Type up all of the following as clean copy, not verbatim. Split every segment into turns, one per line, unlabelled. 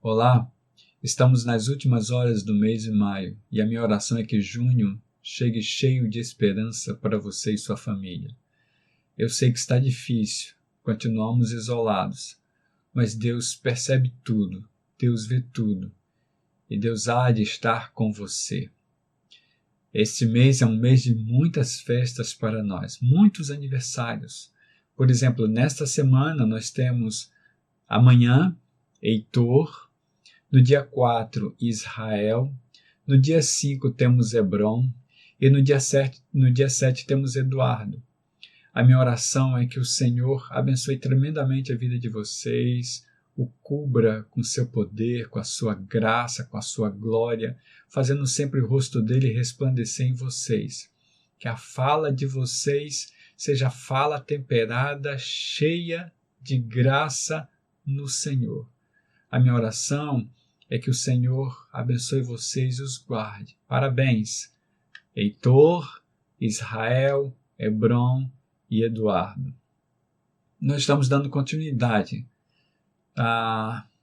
Olá, estamos nas últimas horas do mês de maio e a minha oração é que junho chegue cheio de esperança para você e sua família. Eu sei que está difícil, continuamos isolados, mas Deus percebe tudo, Deus vê tudo e Deus há de estar com você. Este mês é um mês de muitas festas para nós, muitos aniversários. Por exemplo, nesta semana nós temos amanhã, Heitor, no dia 4, Israel, no dia 5 temos Hebron e no dia 7 temos Eduardo. A minha oração é que o Senhor abençoe tremendamente a vida de vocês, o cubra com seu poder, com a sua graça, com a sua glória, fazendo sempre o rosto dele resplandecer em vocês. Que a fala de vocês seja fala temperada, cheia de graça no Senhor. A minha oração é que o Senhor abençoe vocês e os guarde. Parabéns, Heitor, Israel, Hebron e Eduardo. Nós estamos dando continuidade,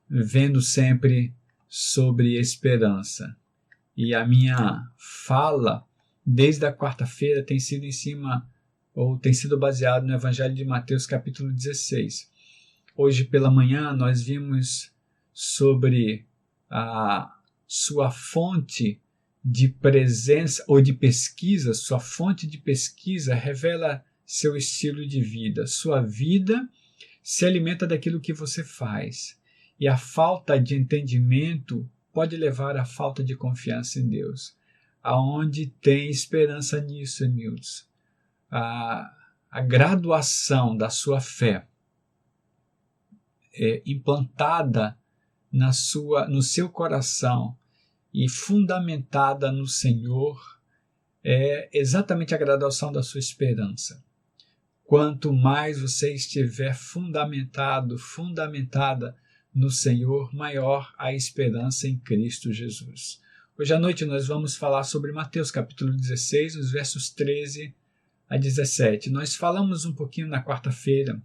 vendo sempre sobre esperança. E a minha fala, desde a quarta-feira, tem sido tem sido baseado no Evangelho de Mateus, capítulo 16. Hoje pela manhã nós vimos sobre a sua fonte de presença ou de pesquisa, sua fonte de pesquisa revela seu estilo de vida. Sua vida se alimenta daquilo que você faz. E a falta de entendimento pode levar à falta de confiança em Deus. Aonde tem esperança nisso, Nilson? A graduação da sua fé implantada no seu coração e fundamentada no Senhor é exatamente a graduação da sua esperança. Quanto mais você estiver fundamentada no Senhor, maior a esperança em Cristo Jesus. Hoje à noite nós vamos falar sobre Mateus capítulo 16, os versos 13 a 17. Nós falamos um pouquinho na quarta-feira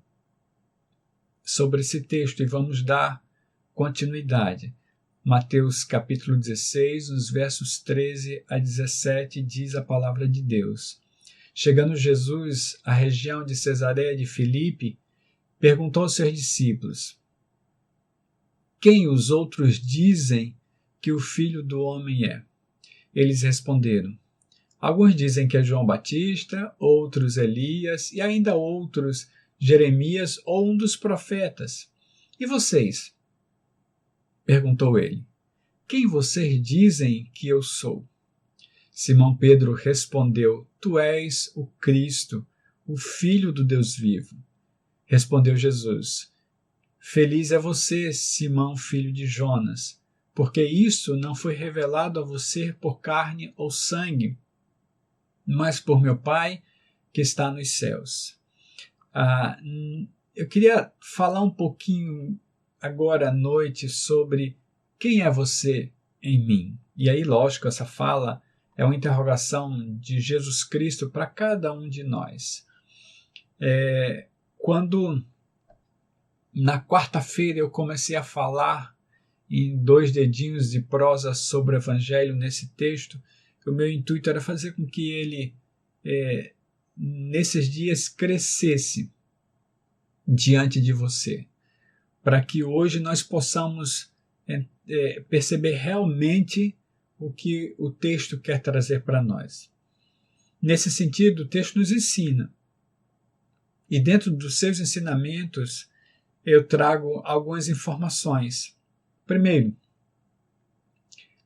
sobre esse texto e vamos dar continuidade. Mateus capítulo 16, os versos 13 a 17, diz a palavra de Deus. Chegando Jesus à região de Cesareia de Filipe, perguntou aos seus discípulos: quem os outros dizem que o Filho do Homem é? Eles responderam: alguns dizem que é João Batista, outros Elias e ainda outros Jeremias ou um dos profetas. E vocês? Perguntou ele: quem vocês dizem que eu sou? Simão Pedro respondeu: tu és o Cristo, o Filho do Deus vivo. Respondeu Jesus: feliz é você, Simão, filho de Jonas, porque isso não foi revelado a você por carne ou sangue, mas por meu Pai que está nos céus. Eu queria falar um pouquinho agora à noite sobre quem é você em mim. E aí, lógico, essa fala é uma interrogação de Jesus Cristo para cada um de nós. Quando na quarta-feira eu comecei a falar em 2 dedinhos de prosa sobre o Evangelho nesse texto, o meu intuito era fazer com que ele, nesses dias, crescesse diante de você, para que hoje nós possamos perceber realmente o que o texto quer trazer para nós. Nesse sentido, o texto nos ensina, e dentro dos seus ensinamentos eu trago algumas informações. Primeiro,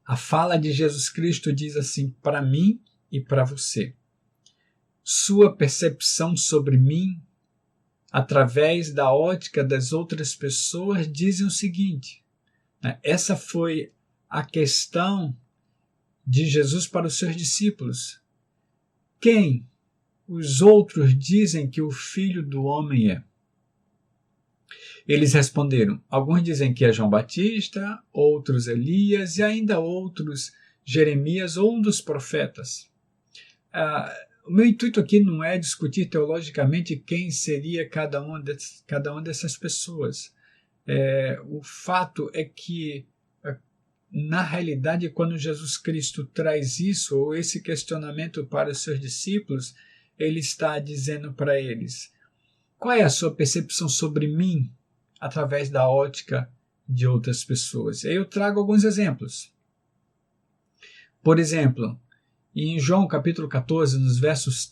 a fala de Jesus Cristo diz assim para mim e para você: sua percepção sobre mim, através da ótica das outras pessoas, dizem o seguinte. Essa foi a questão de Jesus para os seus discípulos. Quem os outros dizem que o Filho do Homem é? Eles responderam: alguns dizem que é João Batista, outros Elias e ainda outros Jeremias ou um dos profetas. O meu intuito aqui não é discutir teologicamente quem seria cada uma dessas pessoas. O fato é que na realidade, quando Jesus Cristo traz isso, ou esse questionamento para os seus discípulos, ele está dizendo para eles: qual é a sua percepção sobre mim através da ótica de outras pessoas? Eu trago alguns exemplos. Por exemplo, em João capítulo 14, nos versos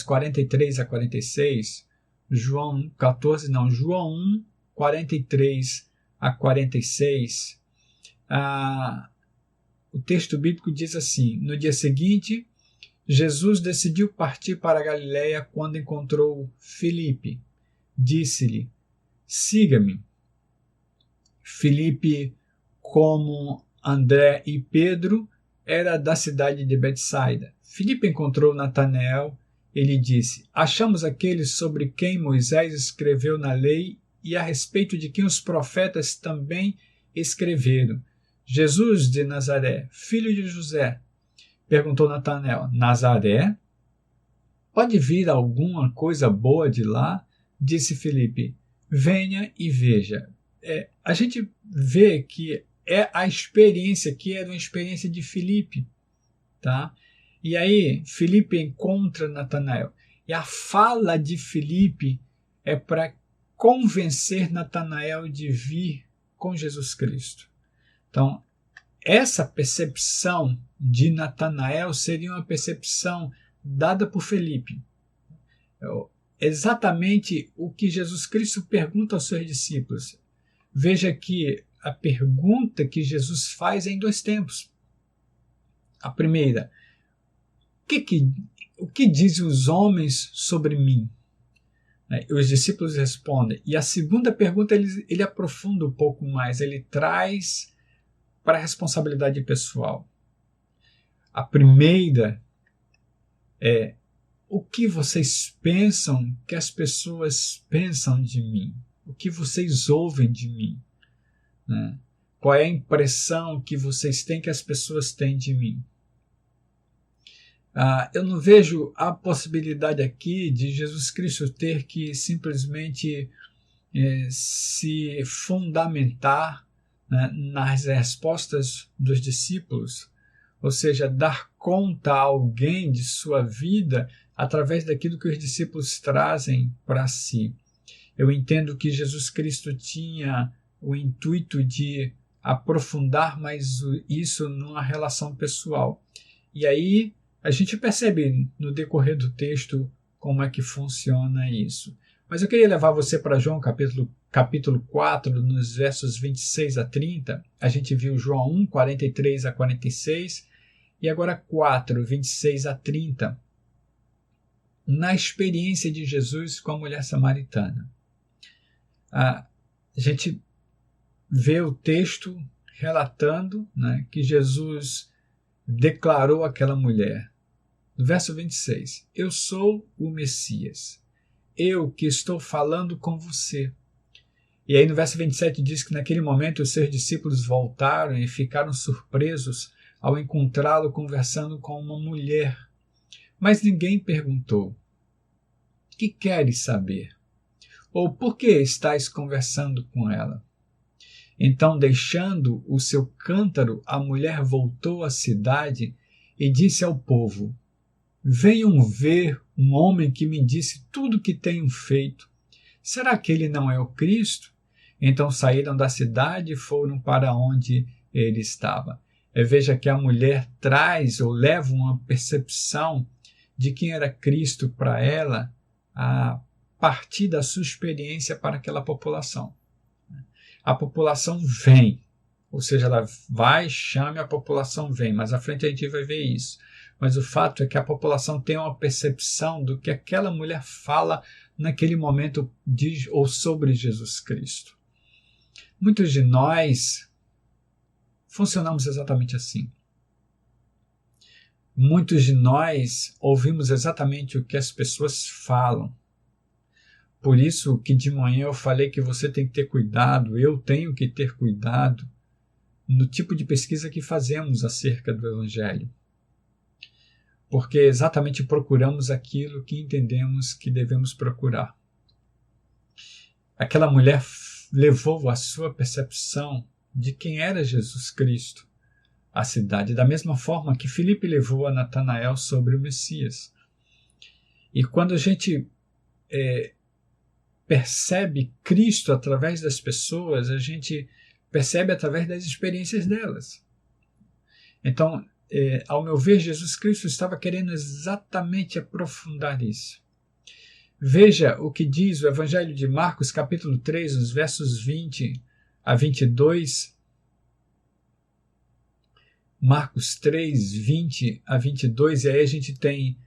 43 a 46, João 1, 43 a 46, o texto bíblico diz assim: no dia seguinte, Jesus decidiu partir para a Galiléia quando encontrou Filipe. Disse-lhe: siga-me. Filipe, como André e Pedro, era da cidade de Betsaida. Filipe encontrou Natanael e lhe disse: achamos aquele sobre quem Moisés escreveu na lei e a respeito de quem os profetas também escreveram, Jesus de Nazaré, filho de José. Perguntou Natanael: Nazaré? Pode vir alguma coisa boa de lá? Disse Filipe: venha e veja. A gente vê que a experiência aqui era uma experiência de Filipe, tá? E aí Filipe encontra Natanael. E a fala de Filipe é para convencer Natanael de vir com Jesus Cristo. Então, essa percepção de Natanael seria uma percepção dada por Filipe. Exatamente o que Jesus Cristo pergunta aos seus discípulos. Veja que a pergunta que Jesus faz é em dois tempos. A primeira: o que dizem os homens sobre mim? Os discípulos respondem. E a segunda pergunta ele aprofunda um pouco mais, ele traz para a responsabilidade pessoal. A primeira é: o que vocês pensam que as pessoas pensam de mim? O que vocês ouvem de mim? Né? Qual é a impressão que vocês têm que as pessoas têm de mim? Eu não vejo a possibilidade aqui de Jesus Cristo ter que simplesmente se fundamentar, né, nas respostas dos discípulos, ou seja, dar conta a alguém de sua vida através daquilo que os discípulos trazem para si. Eu entendo que Jesus Cristo tinha o intuito de aprofundar mais isso numa relação pessoal. E aí a gente percebe no decorrer do texto como é que funciona isso. Mas eu queria levar você para João capítulo 4, nos versos 26 a 30. A gente viu João 1, 43 a 46, e agora 4, 26 a 30, na experiência de Jesus com a mulher samaritana. A gente vê o texto relatando, né, que Jesus declarou àquela mulher, no verso 26, eu sou o Messias, eu que estou falando com você. E aí no verso 27 diz que naquele momento os seus discípulos voltaram e ficaram surpresos ao encontrá-lo conversando com uma mulher. Mas ninguém perguntou: que queres saber? Ou por que estáis conversando com ela? Então, deixando o seu cântaro, a mulher voltou à cidade e disse ao povo: venham ver um homem que me disse tudo o que tenho feito. Será que ele não é o Cristo? Então saíram da cidade e foram para onde ele estava. Veja que a mulher traz ou leva uma percepção de quem era Cristo para ela a partir da sua experiência para aquela população. A população vem, ou seja, ela vai, chama, a população vem, mas à frente a gente vai ver isso. Mas o fato é que a população tem uma percepção do que aquela mulher fala naquele momento ou sobre Jesus Cristo. Muitos de nós funcionamos exatamente assim. Muitos de nós ouvimos exatamente o que as pessoas falam. Por isso que de manhã eu falei que você tem que ter cuidado, eu tenho que ter cuidado no tipo de pesquisa que fazemos acerca do Evangelho. Porque exatamente procuramos aquilo que entendemos que devemos procurar. Aquela mulher levou a sua percepção de quem era Jesus Cristo à cidade, da mesma forma que Filipe levou a Natanael sobre o Messias. E quando a gente percebe Cristo através das pessoas, a gente percebe através das experiências delas. Então, ao meu ver, Jesus Cristo estava querendo exatamente aprofundar isso. Veja o que diz o Evangelho de Marcos, capítulo 3, nos versos 20 a 22. Marcos 3, 20 a 22, e aí a gente tem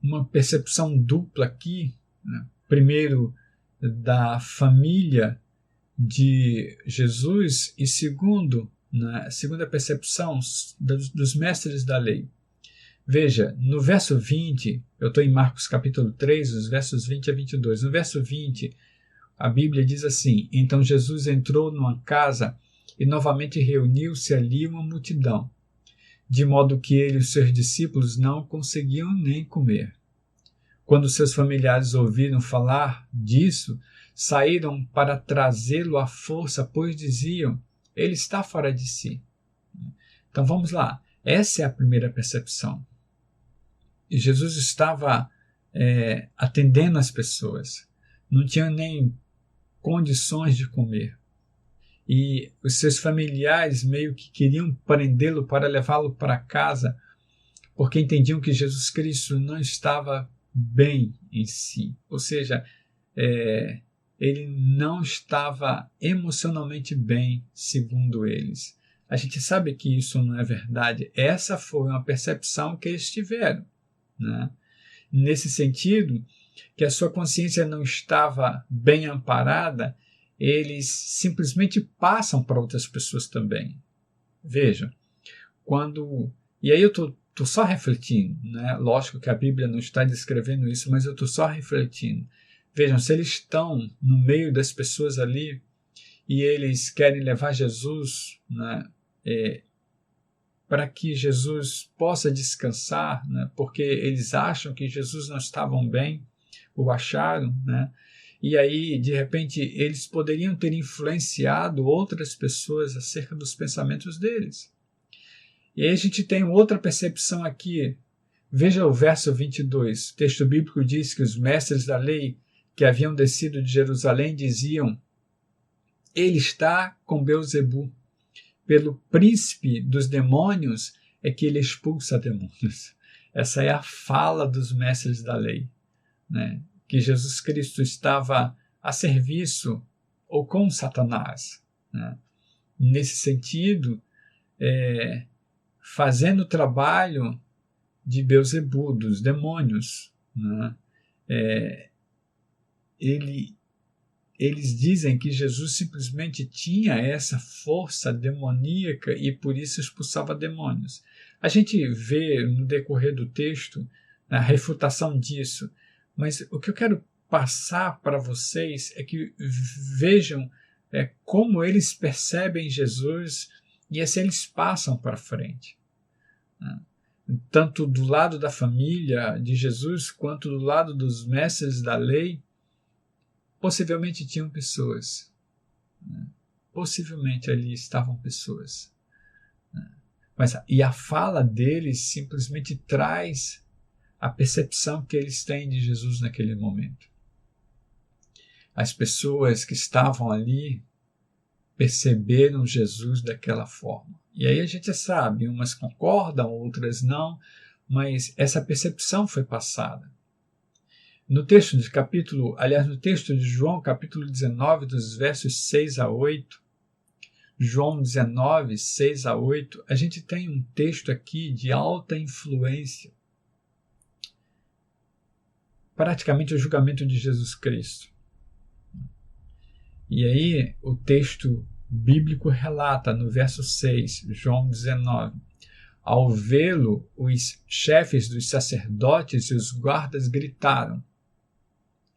uma percepção dupla aqui, né? Primeiro, da família de Jesus, e segundo, na segunda percepção dos mestres da lei. Veja, no verso 20, eu estou em Marcos capítulo 3, os versos 20 a 22. No verso 20, a Bíblia diz assim: Então Jesus entrou numa casa e novamente reuniu-se ali uma multidão, de modo que ele e os seus discípulos não conseguiam nem comer. Quando seus familiares ouviram falar disso, saíram para trazê-lo à força, pois diziam: ele está fora de si. Então vamos lá, essa é a primeira percepção. E Jesus estava atendendo as pessoas, não tinha nem condições de comer. E os seus familiares meio que queriam prendê-lo para levá-lo para casa, porque entendiam que Jesus Cristo não estava bem em si. Ou seja, ele não estava emocionalmente bem, segundo eles. A gente sabe que isso não é verdade. Essa foi uma percepção que eles tiveram, né? Nesse sentido, que a sua consciência não estava bem amparada, eles simplesmente passam para outras pessoas também. Veja, e aí eu estou só refletindo, né? Lógico que a Bíblia não está descrevendo isso, mas eu estou só refletindo. Vejam, se eles estão no meio das pessoas ali e eles querem levar Jesus, né, para que Jesus possa descansar, né, porque eles acham que Jesus não estava bem, o acharam, né, e aí, de repente, eles poderiam ter influenciado outras pessoas acerca dos pensamentos deles. E aí a gente tem outra percepção aqui. Veja o verso 22. O texto bíblico diz que os mestres da lei que haviam descido de Jerusalém diziam: ele está com Beelzebu. Pelo príncipe dos demônios é que ele expulsa demônios. Essa é a fala dos mestres da lei, né? Que Jesus Cristo estava a serviço ou com Satanás, né? Nesse sentido, fazendo o trabalho de Beelzebu, dos demônios, né? Eles dizem que Jesus simplesmente tinha essa força demoníaca e por isso expulsava demônios. A gente vê no decorrer do texto a refutação disso, mas o que eu quero passar para vocês é que vejam como eles percebem Jesus e assim eles passam para frente, né? Tanto do lado da família de Jesus quanto do lado dos mestres da lei, possivelmente tinham pessoas, né? Possivelmente ali estavam pessoas, né? E a fala deles simplesmente traz a percepção que eles têm de Jesus naquele momento. As pessoas que estavam ali perceberam Jesus daquela forma. E aí a gente sabe, umas concordam, outras não, mas essa percepção foi passada. No texto de João, capítulo 19, dos versos 6 a 8, João 19, 6 a 8, a gente tem um texto aqui de alta influência, praticamente o julgamento de Jesus Cristo. E aí o texto bíblico relata no verso 6, João 19, ao vê-lo, os chefes dos sacerdotes e os guardas gritaram: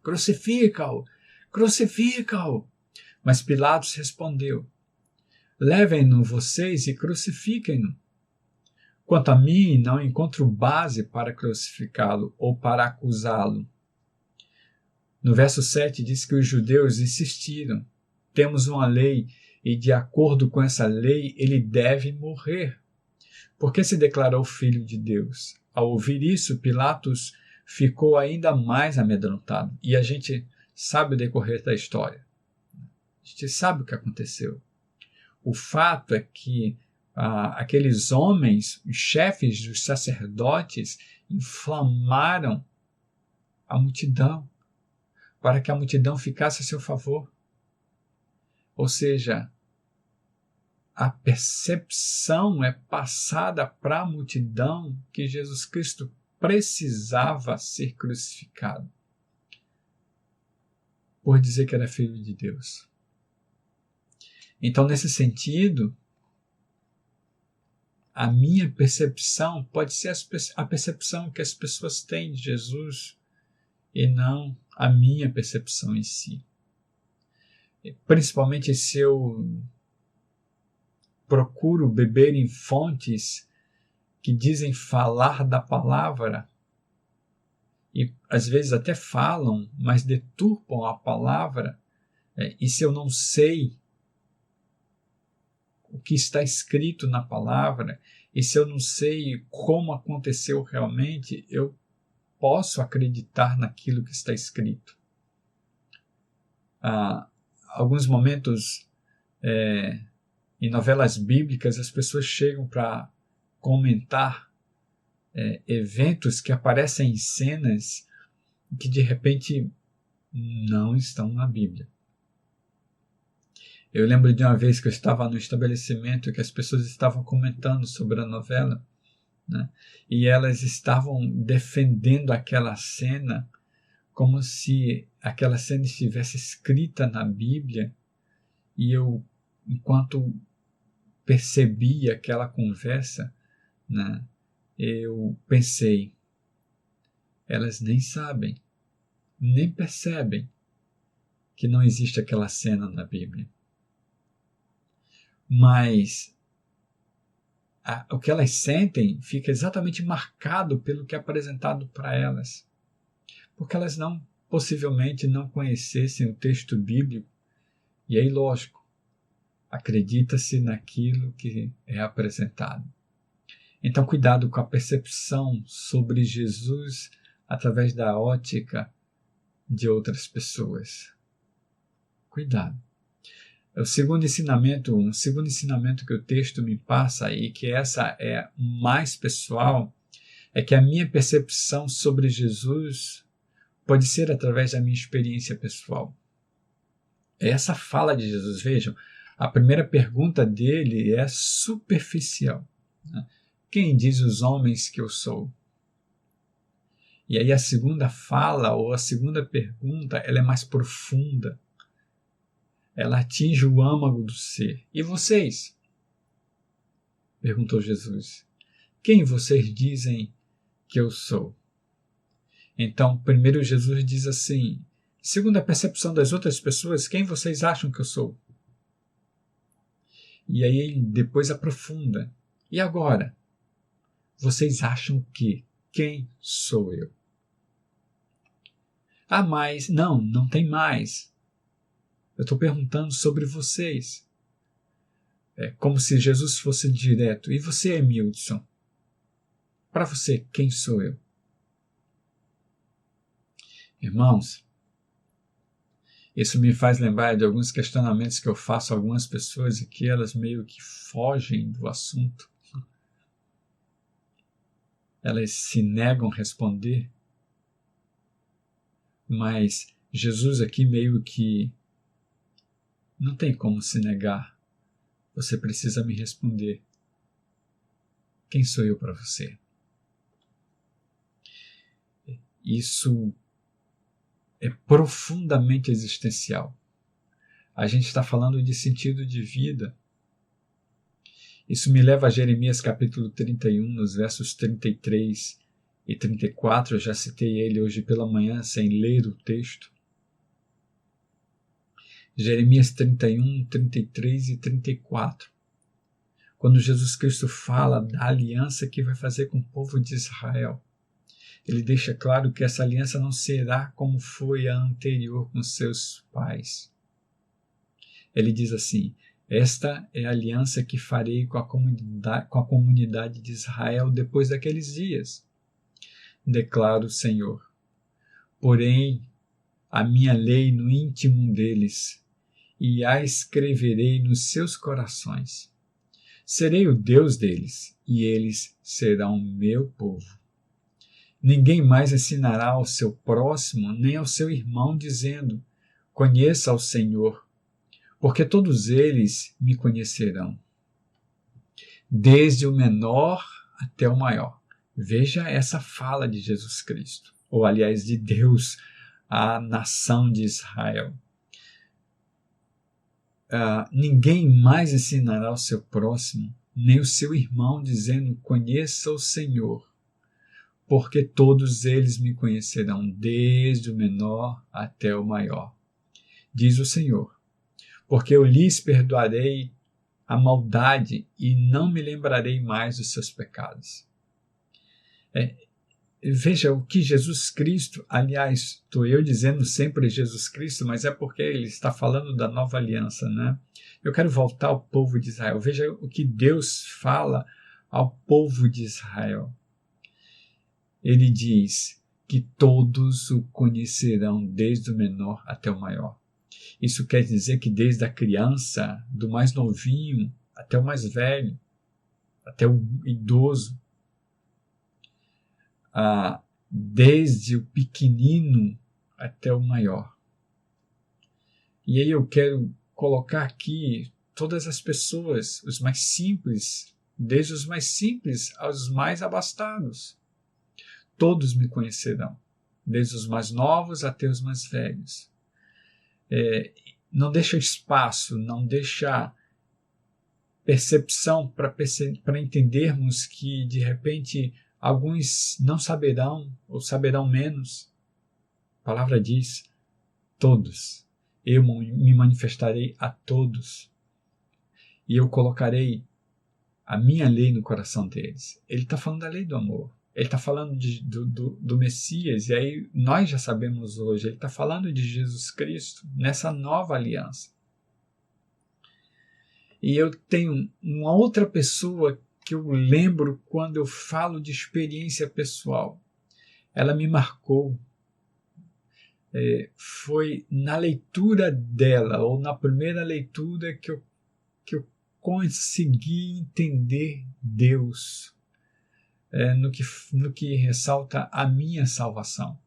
crucifica-o! Crucifica-o! Mas Pilatos respondeu: levem-no vocês e crucifiquem-no. Quanto a mim, não encontro base para crucificá-lo ou para acusá-lo. No verso 7 diz que os judeus insistiram: temos uma lei e de acordo com essa lei ele deve morrer, porque se declarou filho de Deus. Ao ouvir isso, Pilatos ficou ainda mais amedrontado, e a gente sabe o decorrer da história. A gente sabe o que aconteceu. O fato é que aqueles homens, os chefes dos sacerdotes, inflamaram a multidão para que a multidão ficasse a seu favor. Ou seja, a percepção é passada para a multidão que Jesus Cristo precisava ser crucificado por dizer que era filho de Deus. Então, nesse sentido, a minha percepção pode ser a percepção que as pessoas têm de Jesus e não a minha percepção em si. Principalmente se eu procuro beber em fontes que dizem falar da palavra e às vezes até falam, mas deturpam a palavra, e se eu não sei o que está escrito na palavra, e se eu não sei como aconteceu realmente, eu posso acreditar naquilo que está escrito. Alguns momentos em novelas bíblicas as pessoas chegam para comentar eventos que aparecem em cenas que de repente não estão na Bíblia. Eu lembro de uma vez que eu estava no estabelecimento que as pessoas estavam comentando sobre a novela, né? E elas estavam defendendo aquela cena como se aquela cena estivesse escrita na Bíblia, e eu, enquanto percebia aquela conversa, né, eu pensei, elas nem sabem, nem percebem que não existe aquela cena na Bíblia. Mas o que elas sentem fica exatamente marcado pelo que é apresentado para elas, porque elas possivelmente não conhecessem o texto bíblico, e aí, lógico, acredita-se naquilo que é apresentado. Então, cuidado com a percepção sobre Jesus através da ótica de outras pessoas. Cuidado. Um segundo ensinamento que o texto me passa, e que essa é mais pessoal, é que a minha percepção sobre Jesus pode ser através da minha experiência pessoal. Essa fala de Jesus, vejam, a primeira pergunta dele é superficial, né? Quem diz os homens que eu sou? E aí a segunda fala, ou a segunda pergunta, ela é mais profunda. Ela atinge o âmago do ser. E vocês? Perguntou Jesus. Quem vocês dizem que eu sou? Então, primeiro Jesus diz assim, segundo a percepção das outras pessoas, quem vocês acham que eu sou? E aí ele depois aprofunda. E agora? Vocês acham que? Quem sou eu? Mas não tem mais. Eu estou perguntando sobre vocês. É como se Jesus fosse direto. E você, Emildson? Para você, quem sou eu? Irmãos, isso me faz lembrar de alguns questionamentos que eu faço a algumas pessoas e que elas meio que fogem do assunto. Elas se negam a responder. Mas Jesus aqui meio que não tem como se negar. Você precisa me responder. Quem sou eu para você? Isso é profundamente existencial. A gente está falando de sentido de vida. Isso me leva a Jeremias capítulo 31, nos versos 33 e 34. Eu já citei ele hoje pela manhã sem ler o texto. Jeremias 31, 33 e 34. Quando Jesus Cristo fala da aliança que vai fazer com o povo de Israel, ele deixa claro que essa aliança não será como foi a anterior com seus pais. Ele diz assim, Esta é a aliança que farei com a comunidade de Israel depois daqueles dias, declara o Senhor. Porém, a minha lei no íntimo deles, e a escreverei nos seus corações. Serei o Deus deles, e eles serão meu povo. Ninguém mais ensinará ao seu próximo, nem ao seu irmão, dizendo: conheça ao Senhor, porque todos eles me conhecerão, desde o menor até o maior. Veja essa fala de Jesus Cristo, ou aliás, de Deus à nação de Israel. Ninguém mais ensinará ao seu próximo, nem o seu irmão, dizendo: conheça o Senhor, porque todos eles me conhecerão, desde o menor até o maior. Diz o Senhor, porque eu lhes perdoarei a maldade e não me lembrarei mais dos seus pecados. Veja o que Jesus Cristo, aliás, estou eu dizendo sempre Jesus Cristo, mas é porque ele está falando da nova aliança, né? Eu quero voltar ao povo de Israel. Veja o que Deus fala ao povo de Israel. Ele diz que todos o conhecerão, desde o menor até o maior. Isso quer dizer que desde a criança, do mais novinho até o mais velho, até o idoso, desde o pequenino até o maior. E aí eu quero colocar aqui todas as pessoas, os mais simples, desde os mais simples aos mais abastados. Todos me conhecerão, desde os mais novos até os mais velhos. Não deixa espaço, não deixa percepção para entendermos que, de repente, alguns não saberão ou saberão menos. A palavra diz: todos. Eu me manifestarei a todos. E eu colocarei a minha lei no coração deles. Ele está falando da lei do amor. Ele está falando do Messias, e aí nós já sabemos hoje, ele está falando de Jesus Cristo nessa nova aliança. E eu tenho uma outra pessoa que eu lembro quando eu falo de experiência pessoal. Ela me marcou. Foi na leitura dela, ou na primeira leitura, que eu consegui entender Deus. No que ressalta a minha salvação.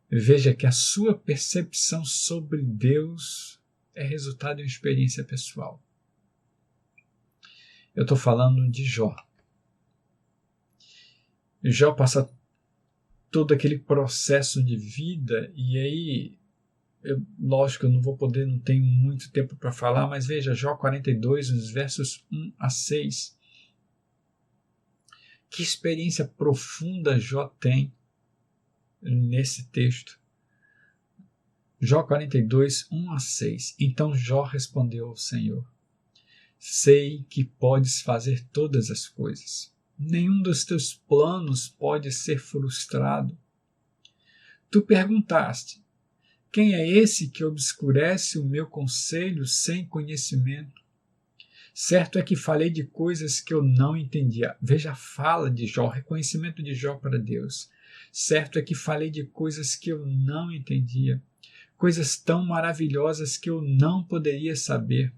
Veja que a sua percepção sobre Deus é resultado de uma experiência pessoal. Eu estou falando de Jó. Jó passa todo aquele processo de vida, e aí, lógico, eu não tenho muito tempo para falar, mas veja, Jó 42, nos versos 1 a 6. Que experiência profunda Jó tem nesse texto. Jó 42, 1 a 6. Então Jó respondeu ao Senhor: sei que podes fazer todas as coisas. Nenhum dos teus planos pode ser frustrado. Tu perguntaste: quem é esse que obscurece o meu conselho sem conhecimento? Certo é que falei de coisas que eu não entendia. Veja a fala de Jó, o reconhecimento de Jó para Deus. Certo é que falei de coisas que eu não entendia, coisas tão maravilhosas que eu não poderia saber.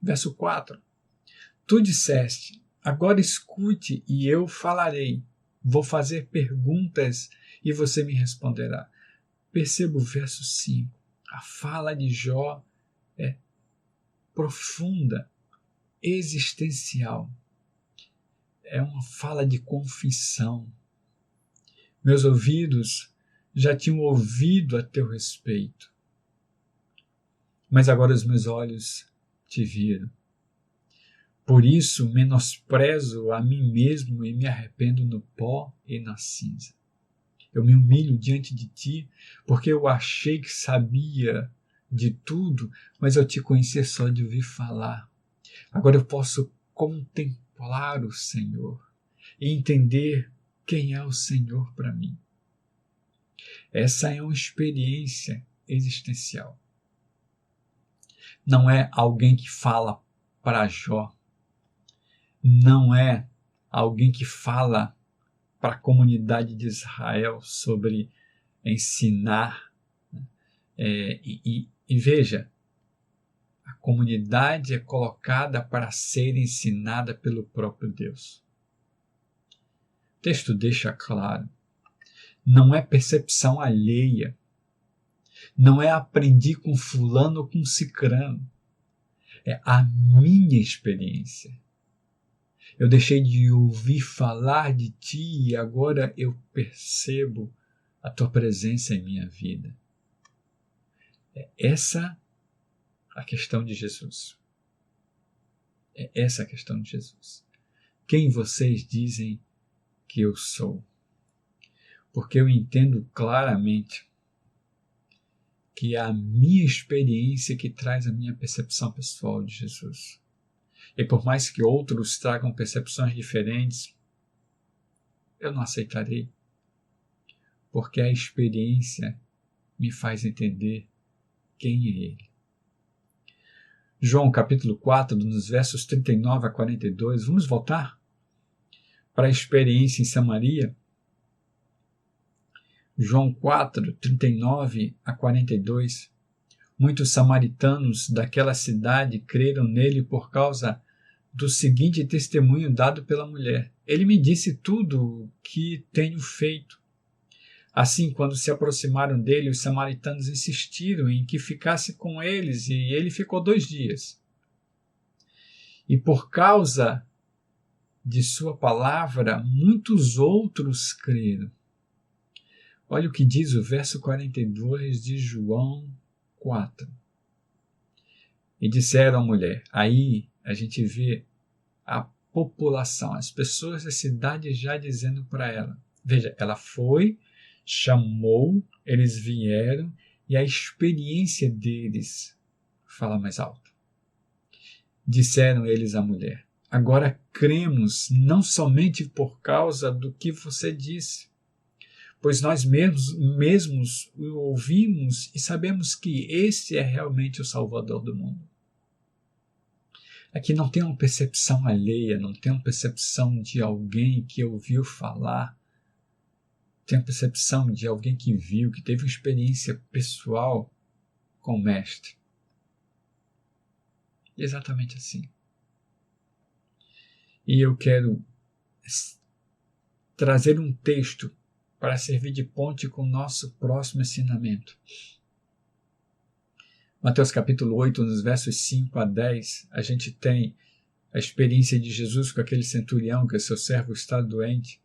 Verso 4. Tu disseste: agora escute e eu falarei. Vou fazer perguntas e você me responderá. Perceba o verso 5. A fala de Jó é profunda, existencial. É uma fala de confissão. Meus ouvidos já tinham ouvido a teu respeito, mas agora os meus olhos te viram. Por isso menosprezo a mim mesmo e me arrependo no pó e na cinza. Eu me humilho diante de ti, porque eu achei que sabia de tudo, mas eu te conhecia só de ouvir falar. Agora eu posso contemplar o Senhor e entender quem é o Senhor para mim. Essa é uma experiência existencial. não é alguém que fala para Jó, não é alguém que fala para a comunidade de Israel sobre ensinar. E veja, a comunidade é colocada para ser ensinada pelo próprio Deus. O texto deixa claro, não é percepção alheia, não é aprendi com fulano ou com cicrano, é a minha experiência. Eu deixei de ouvir falar de ti e agora eu percebo a tua presença em minha vida. É essa a questão de Jesus. É essa a questão de Jesus. Quem vocês dizem que eu sou? Porque eu entendo claramente que é a minha experiência que traz a minha percepção pessoal de Jesus. E por mais que outros tragam percepções diferentes, eu não aceitarei, porque a experiência me faz entender quem é Ele. João capítulo 4, nos versos 39 a 42, vamos voltar para a experiência em Samaria? João 4, 39 a 42. Muitos samaritanos daquela cidade creram nele por causa do seguinte testemunho dado pela mulher. Ele me disse tudo o que tenho feito. Assim, quando se aproximaram dele, os samaritanos insistiram em que ficasse com eles, e ele ficou 2 dias. E por causa de sua palavra, muitos outros creram. Olha o que diz o verso 42 de João 4. E disseram à mulher, aí a gente vê a população, as pessoas da cidade já dizendo para ela. Veja, ela foi, chamou, eles vieram e a experiência deles fala mais alto. Disseram eles à mulher, agora cremos não somente por causa do que você disse, pois nós mesmos o ouvimos e sabemos que esse é realmente o Salvador do mundo. Aqui não tem uma percepção alheia, não tem uma percepção de alguém que ouviu falar, tem a percepção de alguém que viu, que teve uma experiência pessoal com o Mestre. Exatamente assim. E eu quero trazer um texto para servir de ponte com o nosso próximo ensinamento. Mateus capítulo 8, nos versos 5 a 10, a gente tem a experiência de Jesus com aquele centurião que seu servo está doente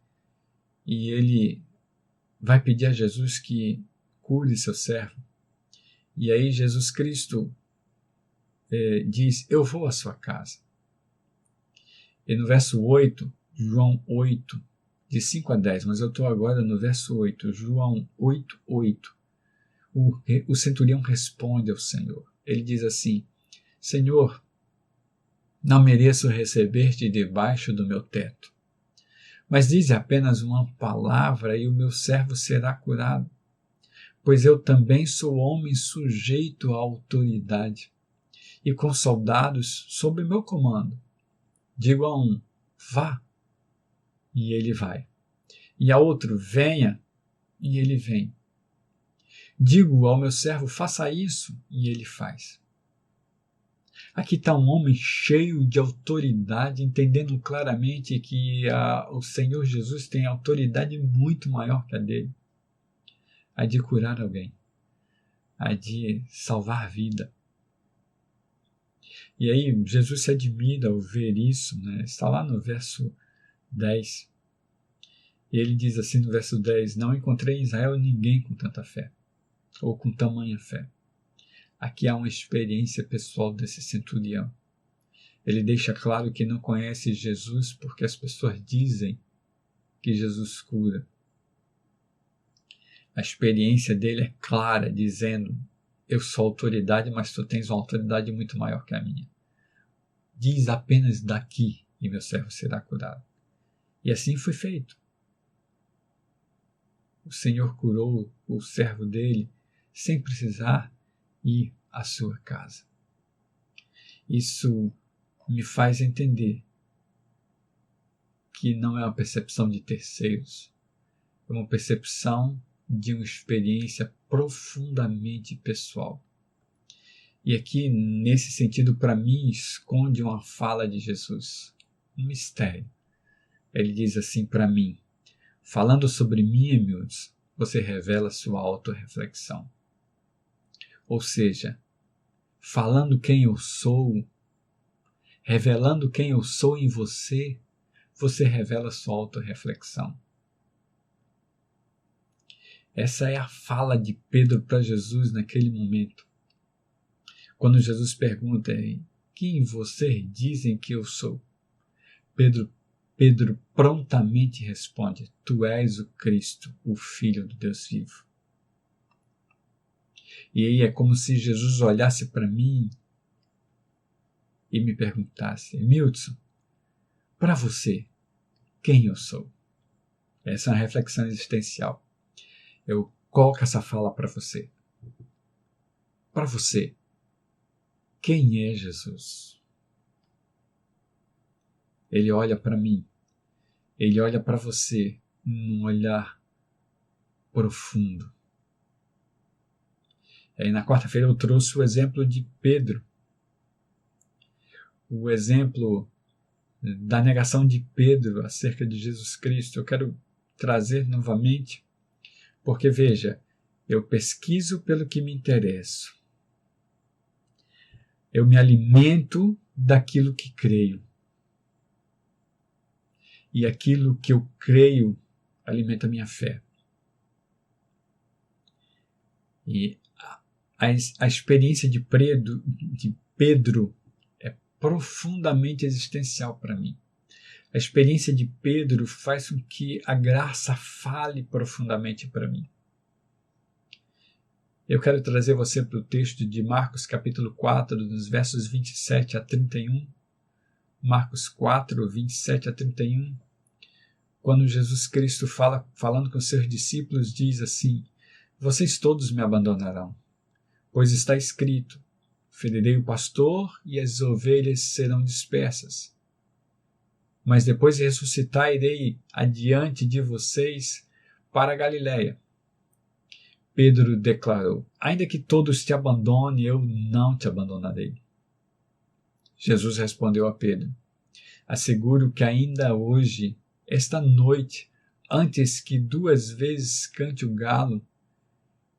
e ele vai pedir a Jesus que cure seu servo. E aí Jesus Cristo diz, eu vou à sua casa. E no verso 8, João 8, de 5 a 10, mas eu estou agora no verso 8, João 8, 8. O centurião responde ao Senhor. Ele diz assim, Senhor, não mereço receber-te debaixo do meu teto, mas dize apenas uma palavra e o meu servo será curado, pois eu também sou homem sujeito à autoridade e com soldados sob meu comando. Digo a um, vá, e ele vai, e a outro, venha, e ele vem. Digo ao meu servo, faça isso, e ele faz. Aqui está um homem cheio de autoridade, entendendo claramente que o Senhor Jesus tem autoridade muito maior que a dele, a de curar alguém, a de salvar a vida. E aí Jesus se admira ao ver isso, né? Está lá no verso 10. E ele diz assim no verso 10, não encontrei em Israel ninguém com tanta fé, ou com tamanha fé. Aqui há uma experiência pessoal desse centurião. Ele deixa claro que não conhece Jesus porque as pessoas dizem que Jesus cura. A experiência dele é clara, dizendo, eu sou autoridade, mas tu tens uma autoridade muito maior que a minha. Diz apenas daqui e meu servo será curado. E assim foi feito. O Senhor curou o servo dele sem precisar ir à sua casa. Isso me faz entender que não é uma percepção de terceiros, é uma percepção de uma experiência profundamente pessoal. E aqui, nesse sentido, para mim, esconde uma fala de Jesus, um mistério. Ele diz assim para mim: falando sobre mim, Emildes, você revela sua autorreflexão. Ou seja, falando quem eu sou, revelando quem eu sou em você, você revela sua autorreflexão. Essa é a fala de Pedro para Jesus naquele momento. Quando Jesus pergunta: quem vocês dizem que eu sou? Pedro prontamente responde: tu és o Cristo, o Filho do Deus vivo. E aí é como se Jesus olhasse para mim e me perguntasse: Emildson, para você, quem eu sou? Essa é uma reflexão existencial. Eu coloco essa fala para você. Para você, quem é Jesus? Ele olha para mim, ele olha para você num olhar profundo. Aí na quarta-feira eu trouxe o exemplo de Pedro, o exemplo da negação de Pedro acerca de Jesus Cristo. Eu quero trazer novamente, porque veja, eu pesquiso pelo que me interesso. Eu me alimento daquilo que creio. E aquilo que eu creio alimenta a minha fé. E a experiência de Pedro é profundamente existencial para mim. A experiência de Pedro faz com que a graça fale profundamente para mim. Eu quero trazer você para o texto de Marcos capítulo 4, dos versos 27 a 31. Marcos 4, 27 a 31. Quando Jesus Cristo falando com seus discípulos, diz assim: vocês todos me abandonarão, pois está escrito: ferirei o pastor e as ovelhas serão dispersas. Mas depois de ressuscitar, irei adiante de vocês para a Galiléia. Pedro declarou: ainda que todos te abandonem, eu não te abandonarei. Jesus respondeu a Pedro: asseguro que ainda hoje, esta noite, antes que 2 vezes cante o galo,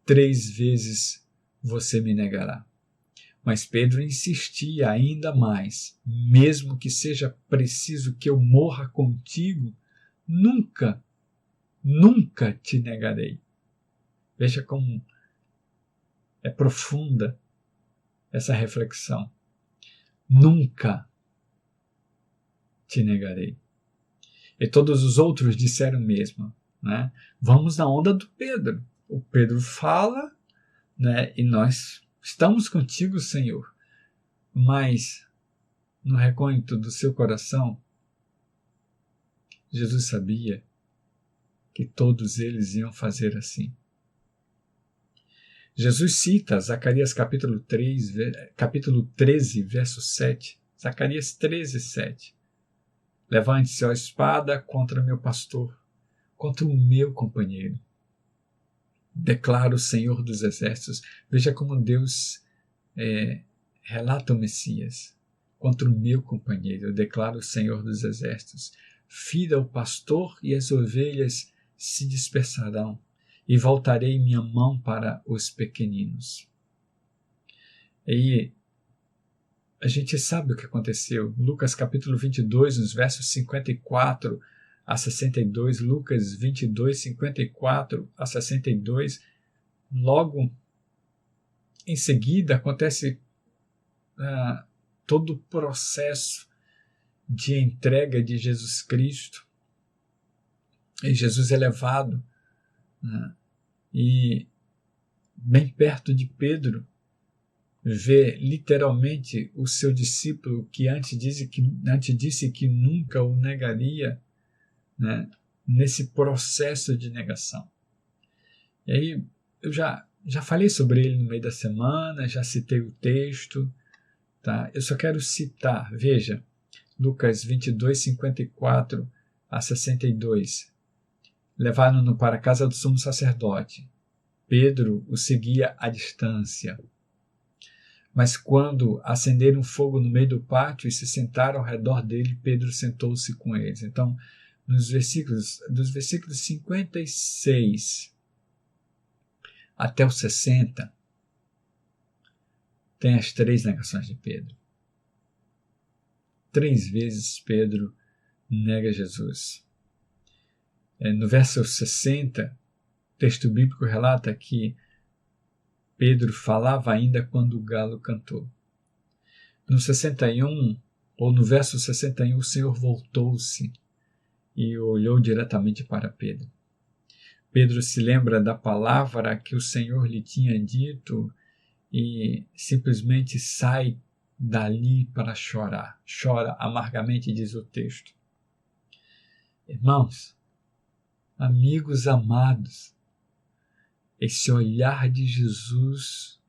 3 vezes você me negará. Mas Pedro insistia ainda mais: mesmo que seja preciso que eu morra contigo, nunca te negarei. Veja como é profunda essa reflexão. Nunca te negarei. E todos os outros disseram o mesmo, né? Vamos na onda do Pedro. O Pedro fala, né? E nós estamos contigo, Senhor. Mas no recôndito do seu coração, Jesus sabia que todos eles iam fazer assim. Jesus cita Zacarias capítulo 13, verso 7. Zacarias 13, 7. Levante-se a espada contra meu pastor, contra o meu companheiro. Declara o Senhor dos Exércitos. Veja como Deus relata o Messias. Contra o meu companheiro, eu declaro o Senhor dos Exércitos. Fira o pastor e as ovelhas se dispersarão, e voltarei minha mão para os pequeninos. E a gente sabe o que aconteceu. Lucas capítulo 22, nos versos 54 a 62, Lucas 22, 54 a 62, logo em seguida acontece todo o processo de entrega de Jesus Cristo. E Jesus é levado, e bem perto de Pedro, vê literalmente o seu discípulo que antes disse que nunca o negaria, né, nesse processo de negação. E aí eu já falei sobre ele no meio da semana, já citei o texto, Tá? Eu só quero citar, veja, Lucas 22, 54 a 62. Levaram-no para a casa do sumo sacerdote. Pedro o seguia à distância. Mas quando acenderam fogo no meio do pátio e se sentaram ao redor dele, Pedro sentou-se com eles. Então, dos versículos 56 até o 60, tem as 3 negações de Pedro. 3 vezes Pedro nega Jesus. No verso 60, o texto bíblico relata que Pedro falava ainda quando o galo cantou. No 61, ou no verso 61, o Senhor voltou-se e olhou diretamente para Pedro. Pedro se lembra da palavra que o Senhor lhe tinha dito e simplesmente sai dali para chorar. Chora amargamente, diz o texto. Irmãos, amigos amados, esse olhar de Jesus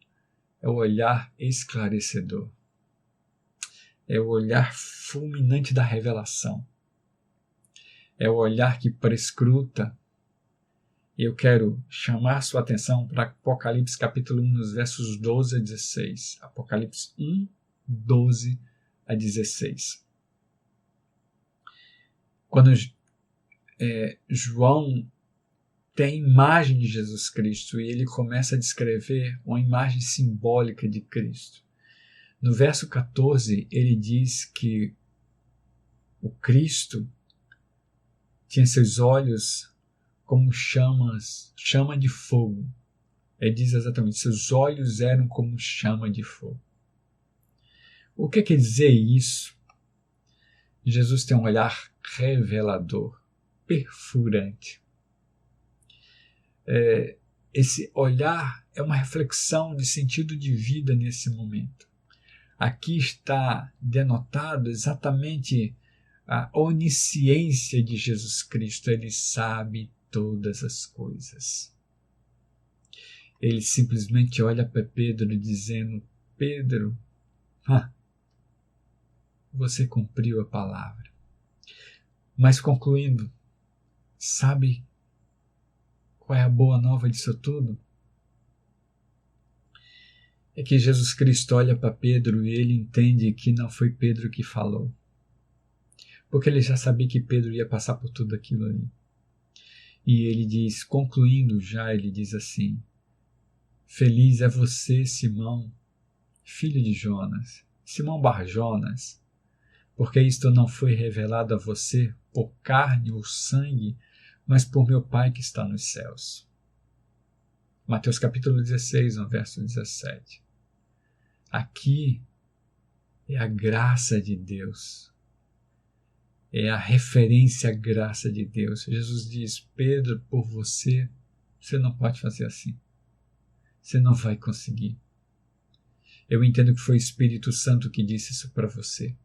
é o olhar esclarecedor. É o olhar fulminante da revelação. É o olhar que prescruta. Eu quero chamar sua atenção para Apocalipse capítulo 1, nos versos 12 a 16. Apocalipse 1, 12 a 16. Quando João tem a imagem de Jesus Cristo e ele começa a descrever uma imagem simbólica de Cristo. No verso 14, ele diz que o Cristo tinha seus olhos como chama de fogo. Ele diz exatamente, seus olhos eram como chama de fogo. O que quer dizer isso? Jesus tem um olhar revelador, perfurante. Esse olhar é uma reflexão de sentido de vida nesse momento. Aqui está denotado exatamente a onisciência de Jesus Cristo. Ele sabe todas as coisas. Ele simplesmente olha para Pedro dizendo, Pedro, você cumpriu a palavra. Mas concluindo, sabe qual é a boa nova disso tudo? É que Jesus Cristo olha para Pedro e ele entende que não foi Pedro que falou. Porque ele já sabia que Pedro ia passar por tudo aquilo ali. E ele diz, concluindo já, ele diz assim, feliz é você, Simão, filho de Jonas, Simão Bar-Jonas, porque isto não foi revelado a você por carne ou sangue, mas por meu Pai que está nos céus. Mateus capítulo 16, no verso 17. Aqui é a graça de Deus. É a referência à graça de Deus. Jesus diz, Pedro, por você não pode fazer assim. Você não vai conseguir. Eu entendo que foi o Espírito Santo que disse isso para você.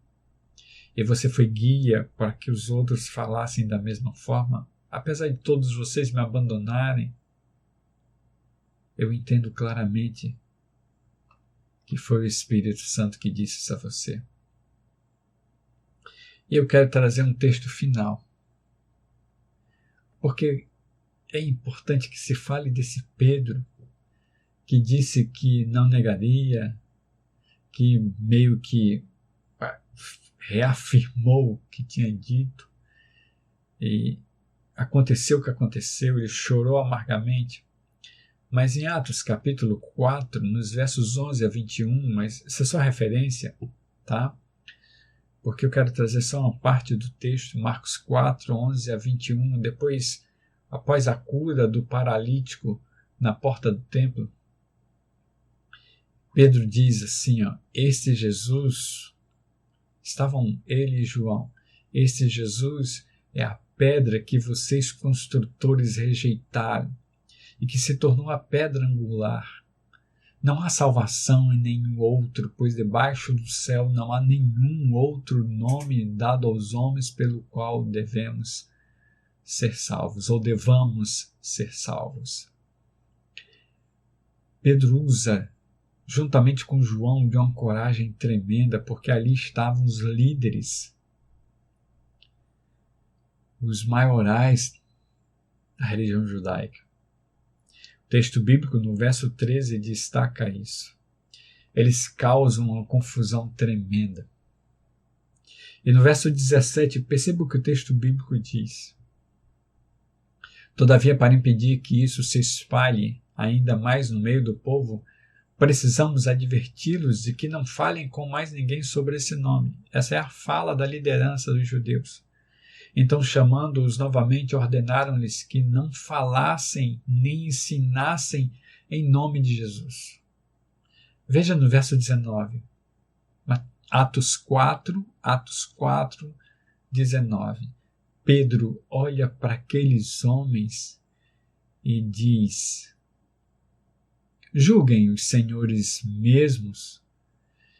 E você foi guia para que os outros falassem da mesma forma. Apesar de todos vocês me abandonarem, eu entendo claramente que foi o Espírito Santo que disse isso a você. E eu quero trazer um texto final, porque é importante que se fale desse Pedro, que disse que não negaria, que meio que reafirmou o que tinha dito, e aconteceu o que aconteceu, ele chorou amargamente. Mas em Atos capítulo 4, nos versos 11 a 21, mas isso é só referência, tá? Porque eu quero trazer só uma parte do texto, Marcos 4, 11 a 21, depois, após a cura do paralítico na porta do templo, Pedro diz assim, este Jesus, estavam ele e João, este Jesus é a pedra que vocês construtores rejeitaram e que se tornou a pedra angular. Não há salvação em nenhum outro, pois debaixo do céu não há nenhum outro nome dado aos homens pelo qual devemos ser salvos, ou devamos ser salvos. Pedro usa juntamente com João, de uma coragem tremenda, porque ali estavam os líderes, os maiorais da religião judaica. O texto bíblico, no verso 13, destaca isso. Eles causam uma confusão tremenda. E no verso 17, perceba o que o texto bíblico diz. Todavia, para impedir que isso se espalhe ainda mais no meio do povo, precisamos adverti-los de que não falem com mais ninguém sobre esse nome. Essa é a fala da liderança dos judeus. Então, chamando-os novamente, ordenaram-lhes que não falassem nem ensinassem em nome de Jesus. Veja no verso 19, Atos 4, 19. Pedro olha para aqueles homens e diz: julguem os senhores mesmos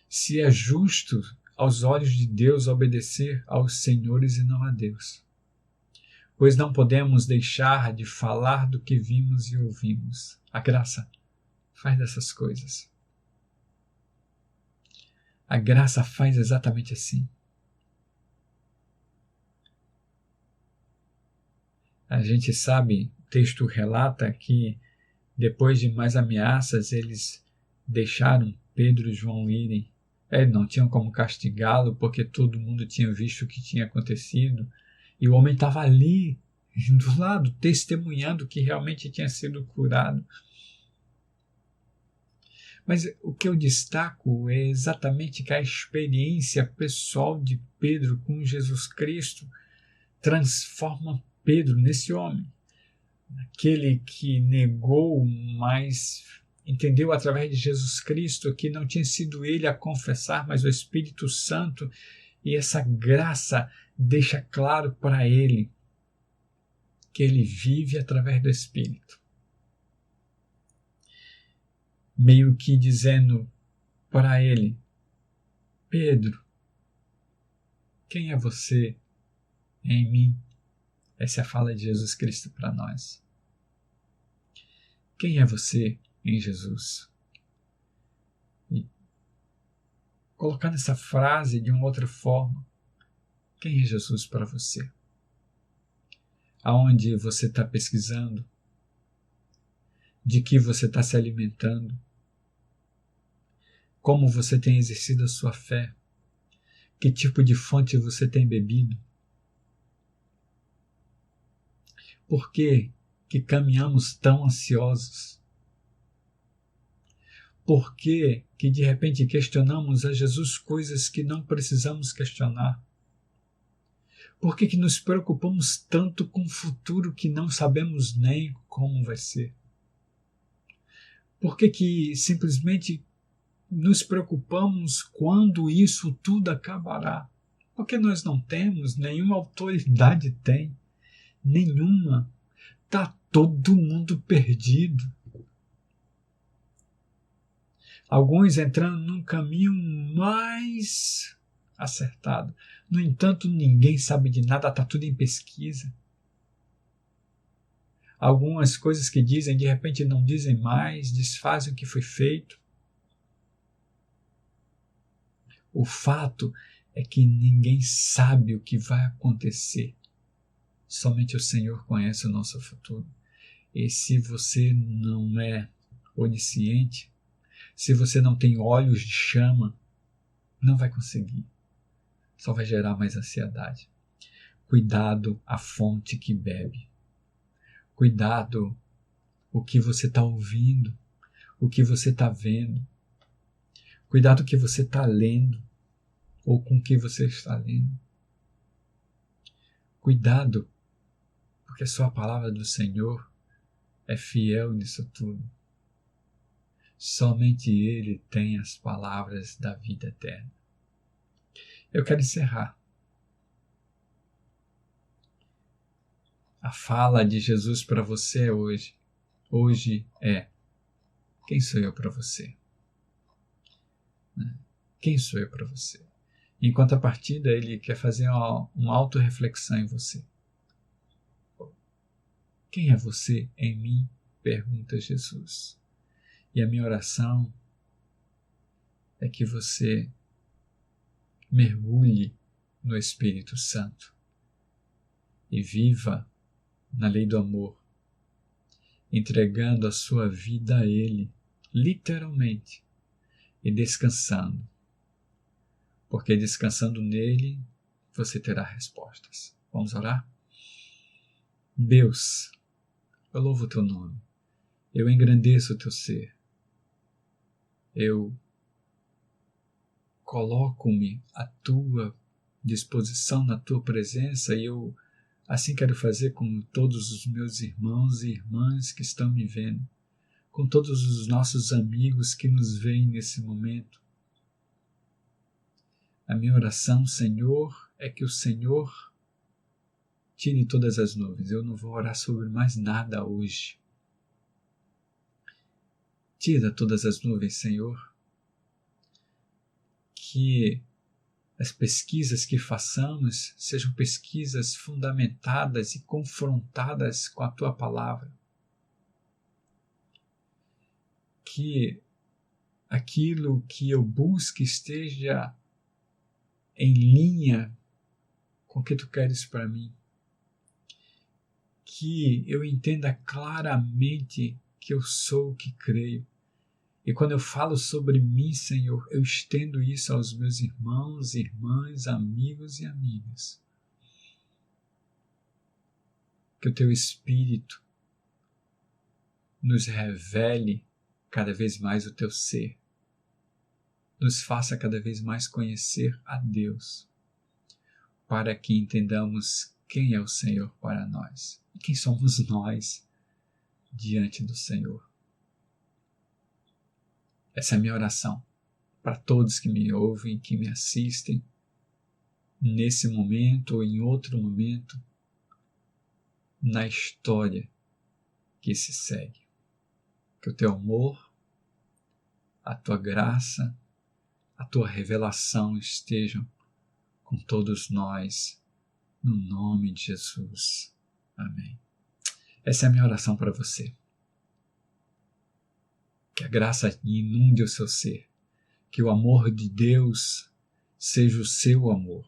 se é justo aos olhos de Deus obedecer aos senhores e não a Deus. Pois não podemos deixar de falar do que vimos e ouvimos. A graça faz essas coisas. A graça faz exatamente assim. A gente sabe, o texto relata que depois de mais ameaças, eles deixaram Pedro e João irem. Não tinham como castigá-lo, porque todo mundo tinha visto o que tinha acontecido. E o homem estava ali, do lado, testemunhando que realmente tinha sido curado. Mas o que eu destaco é exatamente que a experiência pessoal de Pedro com Jesus Cristo transforma Pedro nesse homem. Aquele que negou, mas entendeu através de Jesus Cristo que não tinha sido ele a confessar, mas o Espírito Santo, e essa graça deixa claro para ele que ele vive através do Espírito. Meio que dizendo para ele: Pedro, quem é você em mim? Essa é a fala de Jesus Cristo para nós. Quem é você em Jesus? E colocando essa frase de uma outra forma, quem é Jesus para você? Aonde você está pesquisando? De que você está se alimentando? Como você tem exercido a sua fé? Que tipo de fonte você tem bebido? Por que caminhamos tão ansiosos? Por que de repente questionamos a Jesus coisas que não precisamos questionar? Por que nos preocupamos tanto com o futuro que não sabemos nem como vai ser? Por que simplesmente nos preocupamos quando isso tudo acabará? Porque nós não temos, nenhuma autoridade tem, nenhuma. Está todo mundo perdido. Alguns entrando num caminho mais acertado. No entanto, ninguém sabe de nada, está tudo em pesquisa. Algumas coisas que dizem, de repente não dizem mais, desfazem o que foi feito. O fato é que ninguém sabe o que vai acontecer. Somente o Senhor conhece o nosso futuro. E se você não é onisciente, se você não tem olhos de chama, não vai conseguir. Só vai gerar mais ansiedade. Cuidado a fonte que bebe. Cuidado o que você está ouvindo, o que você está vendo. Cuidado o que você está lendo ou com o que você está lendo. Cuidado, porque só a palavra do Senhor é fiel nisso tudo. Somente Ele tem as palavras da vida eterna. Eu quero encerrar. A fala de Jesus para você hoje é: quem sou eu para você? Quem sou eu para você? Em contrapartida, ele quer fazer uma autorreflexão em você. Quem é você em mim? Pergunta Jesus. E a minha oração é que você mergulhe no Espírito Santo e viva na lei do amor, entregando a sua vida a Ele, literalmente, e descansando, porque descansando nele, você terá respostas. Vamos orar? Deus, eu louvo o teu nome, eu engrandeço o teu ser, eu coloco-me à tua disposição, na tua presença, e eu assim quero fazer com todos os meus irmãos e irmãs que estão me vendo, com todos os nossos amigos que nos veem nesse momento. A minha oração, Senhor, é que o Senhor tire todas as nuvens. Eu não vou orar sobre mais nada hoje. Tira todas as nuvens, Senhor. Que as pesquisas que façamos sejam pesquisas fundamentadas e confrontadas com a Tua Palavra. Que aquilo que eu busque esteja em linha com o que Tu queres para mim. Que eu entenda claramente que eu sou o que creio. E quando eu falo sobre mim, Senhor, eu estendo isso aos meus irmãos, irmãs, amigos e amigas. Que o Teu Espírito nos revele cada vez mais o Teu ser. Nos faça cada vez mais conhecer a Deus, para que entendamos quem é o Senhor para nós e quem somos nós diante do Senhor. Essa é a minha oração para todos que me ouvem, que me assistem, nesse momento ou em outro momento, na história que se segue. Que o Teu amor, a Tua graça, a Tua revelação estejam com todos nós, no nome de Jesus. Amém. Essa é a minha oração para você. Que a graça inunde o seu ser. Que o amor de Deus seja o seu amor.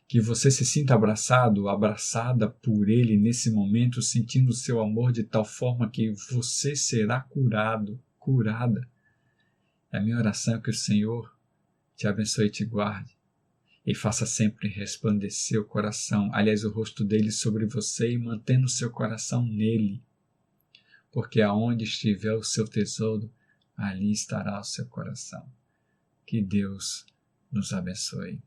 Que você se sinta abraçado, abraçada por Ele nesse momento, sentindo o seu amor de tal forma que você será curado, curada. A minha oração é que o Senhor te abençoe e te guarde e faça sempre resplandecer o coração, aliás, o rosto dele sobre você e mantendo o seu coração nele. Porque aonde estiver o seu tesouro, ali estará o seu coração. Que Deus nos abençoe.